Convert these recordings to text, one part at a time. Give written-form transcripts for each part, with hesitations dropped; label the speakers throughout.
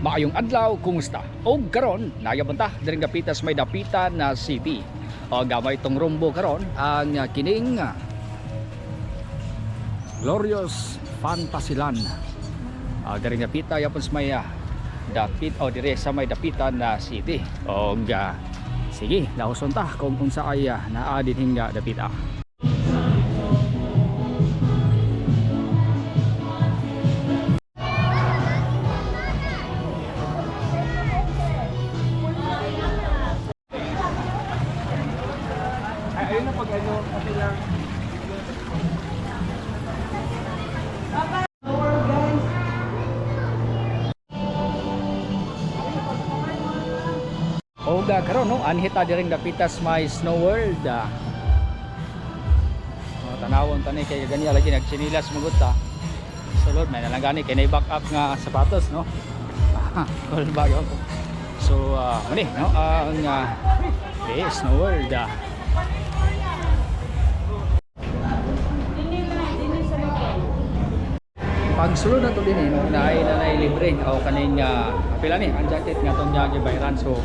Speaker 1: Maayong adlaw, kumusta? O karon, nagabunta diri Dapitas may Dapitan na city. O gamay tong rumbo karon ang kining Glorious Fantasyland. Diri Dapita yapon sa may Dapit o dire sa may Dapitan na city. O sige, lahuson ta kung unsa ay naa dinhi nga Dapita.
Speaker 2: Ayun na pag ano, okay lang.
Speaker 1: Oga karon no, anhita diring Dapitas may Snow World. Tanawon tani kay gani lagi nagchinilas magut ta. Sulod may nalangani kay nay back up nga sapatos no. Cool bag ako. So mali no ang Snow World. Pag sulod na to din no, naay libre o kaning pila ni ang jacket nga tong jagi bayran. So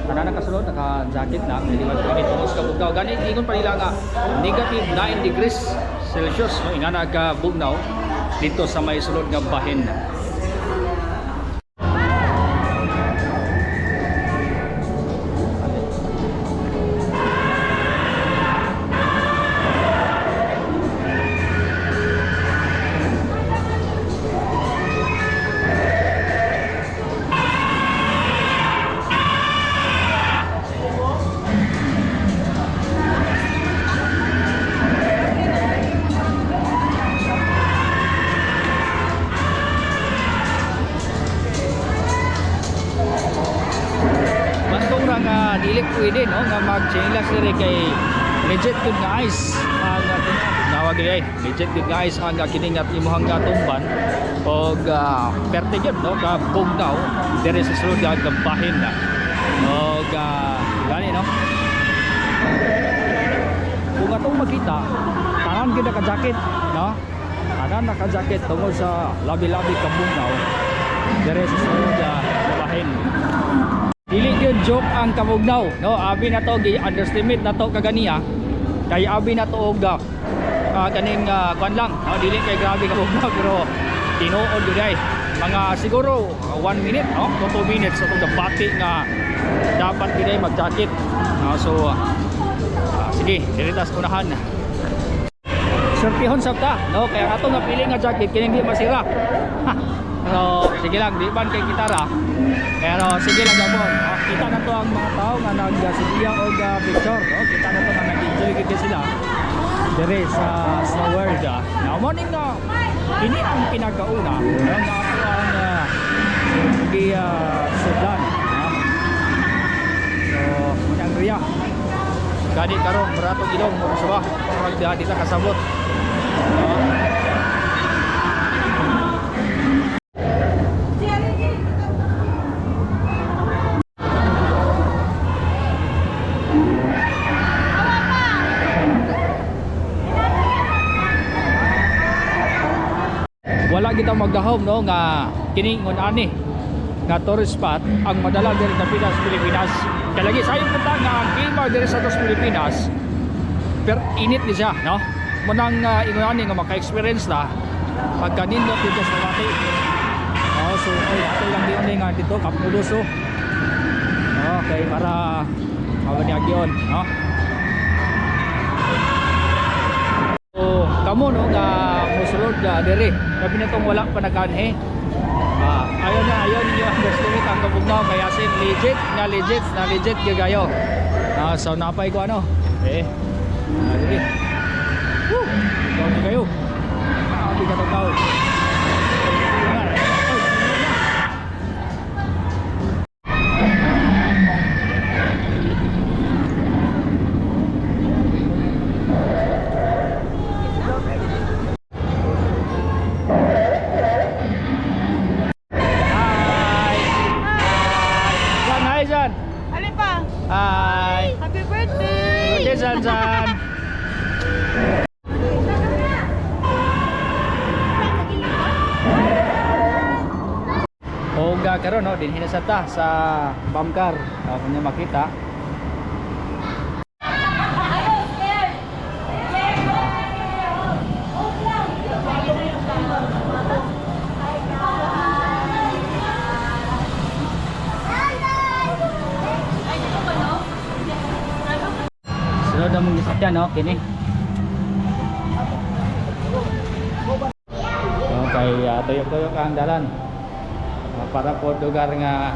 Speaker 1: ana nakasulod naka jacket na dili man pwede tungos ka bugnaw gani ingon pa nila nga negative 9 degrees Celsius no ingana ka bugnaw dito sa may sulod nga bahin. Dili pwede no nga mag-chinelas diri kay legit good guys ang nawag diri legit good guys ang kining at imuhang tumban og perte gyud no ka bugnaw diri sa sulod nga bahin na og gani no kung atong makita tanan gyud ka jacket no tanan naka jacket tungod sa labi-labi ka bugnaw diri sa sulod nga bahin. Dili gyud joke ang kabugnaw no abi na to gi-underestimate na to kaganiya kay abi na to og kaning kwan lang no dili kay grabe kabugnaw pero tinuod gyud ay mga siguro 1 minute no 2 minutes sa tong bati nga dapat gyud ay mag-jacket so sige dilitas unahan surtihon sabta no kaya ato nga pili nga jacket kini di masira. So, sige lang, di man kay kitara. Pero sige lang gabon. Kita na to ang mga tao nga nagsigiya og picture, no? Kita na to nga nag-enjoy gid sila. Dire sa Snow World. Now morning na ini ang pinakauna ang ako ang Sudan. So, munang riya. Gadi karon maratong ilong mo sa ba? Pag dita kasabot. Wala kita magdahom no nga kining ani nga tourist spot ang madala diri sa Pilipinas. Kaya lagi sayong punta nga ang klima diri sa Pilipinas pero init ni siya no. Munang ingon ani nga maka-experience na pagka nindot dito sa Lati. So ato lang diyon nga dito Kapuluso. Okay para mabaniagyon no. Kamo no nga musulod diri labi na tong wala pa nagkanhe ayon niyo underestimate ang kabugnaw kaya sin legit gagayo so napay ko ano diri kayo hindi ka tao.
Speaker 3: Hi! Happy birthday!
Speaker 1: Birthday, Sansan! karon no, dinhi na sa ta sa Bamcar. Kung niyo makita. Sunod na mong isakyan no, kini. Okay, tuyok-tuyok ang dalan. Para po lugar nga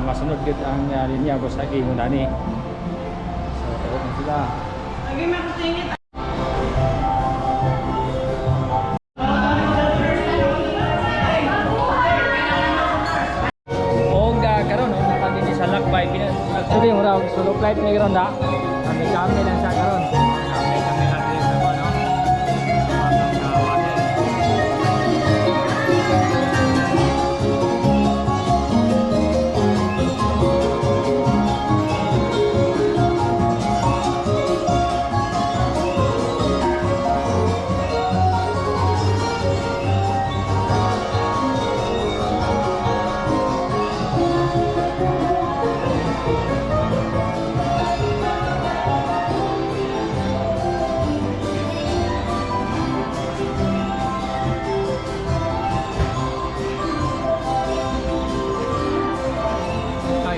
Speaker 1: masunod gid ang linya bus lagi mo nani. So, tuyok na sila.
Speaker 3: Lagi makutingit.
Speaker 1: Og karon no, nakadini sa lakbay actually mura solo flight ni karon da. Kami lang sa karon. Kami lang din sa no.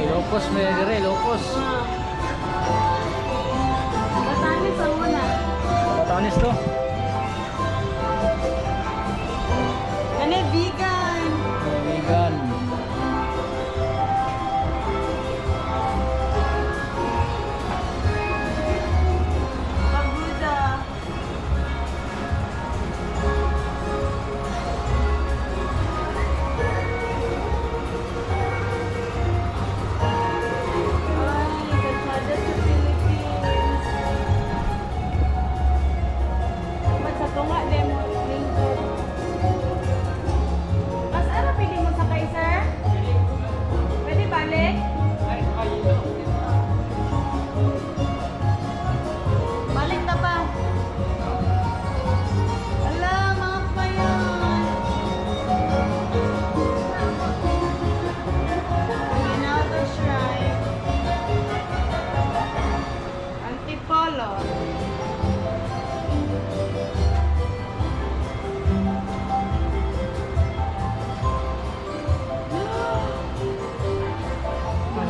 Speaker 1: Locos may dire, locos.
Speaker 3: Batanis ang una.
Speaker 1: Batanis to.
Speaker 3: Ano, vegan.
Speaker 1: Vegan.
Speaker 3: Pagoda. Ay, kalsada sa Philippines. Ba't sa tunga, demo, lingkod. Mas ano, pili mo sakay, sir? Pwede balik? Balik na ba? Ala, mga payan. Aguinaldo Shrine. Antipolo.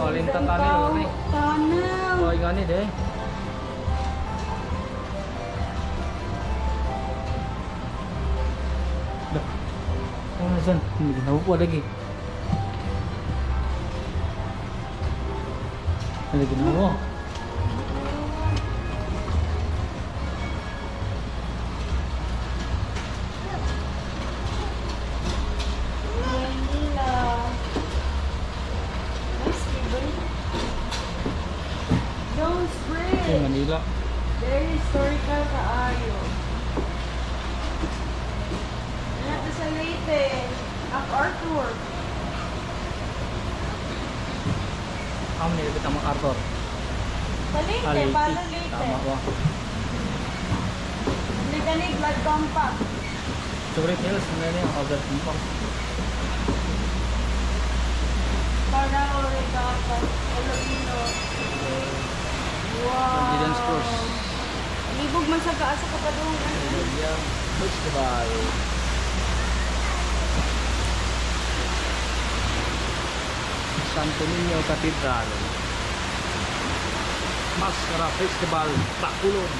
Speaker 1: Malintang kami ni.
Speaker 3: Tunnel.
Speaker 1: Oy gani de. Dah. Ano san? Hindi na upo lagi. Lagi na mo.
Speaker 3: Manila. Nice, Steven. Jones Bridge.
Speaker 1: Manila.
Speaker 3: Very historical kaayo. Ano sa Leyte? Ang artwork.
Speaker 1: Kami ni kita MacArthur.
Speaker 3: Sa Leyte,
Speaker 1: Leyte.
Speaker 3: pala Leyte.
Speaker 1: Tama ko.
Speaker 3: Hindi ka ni blood compact.
Speaker 1: Surit Hills ngani ang order pang.
Speaker 3: Para Oregata. Olorino. Wow.
Speaker 1: Confidence Course.
Speaker 3: Libog man sa kaasa kapadung.
Speaker 1: William Festival. Santo Niño Cathedral. Mascara Festival Bacolod.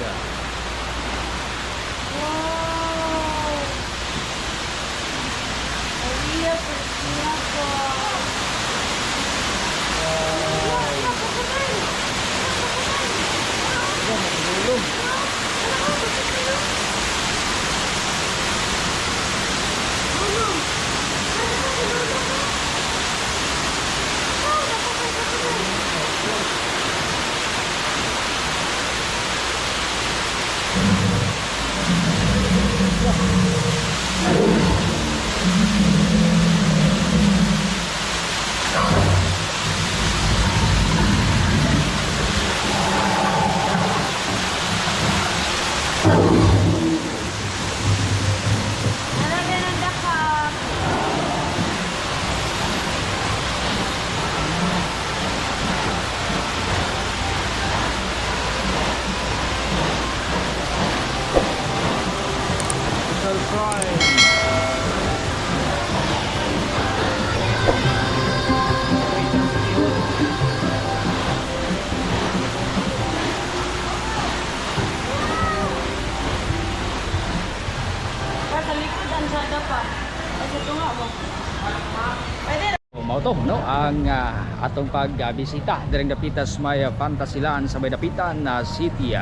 Speaker 3: Wow. Maria Cristina po.
Speaker 1: Yan, matulog. mao to no ang atong pagbisita direng dapitas may Fantasilan sa may dapitan na city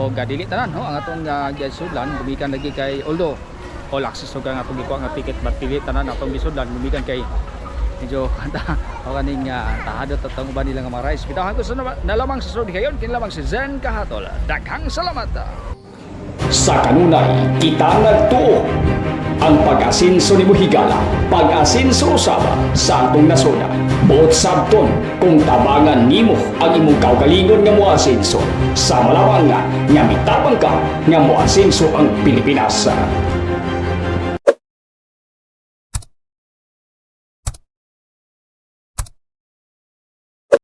Speaker 1: o dili tanan no ang atong gisudlan gumikan lagi kay although all access og ang atong gikuha nga ticket but dili tanan atong gisudlan gumikan kay medyo kanta o kaning tahadot at ang uban nila nga mga rice bitahan ko sa nalamang sa sunod kayon kinlamang si Zen Kahatol daghang salamat.
Speaker 4: Sa kanunay, kita nagtuo ang pag-asinso ni Higala, pag-asinso usaba sa atong nasona. Buot sabton kung tabangan nimo ang imong kaugalingon nga moasinso sa malawang nga mitabang ka nga moasinso ang Pilipinas.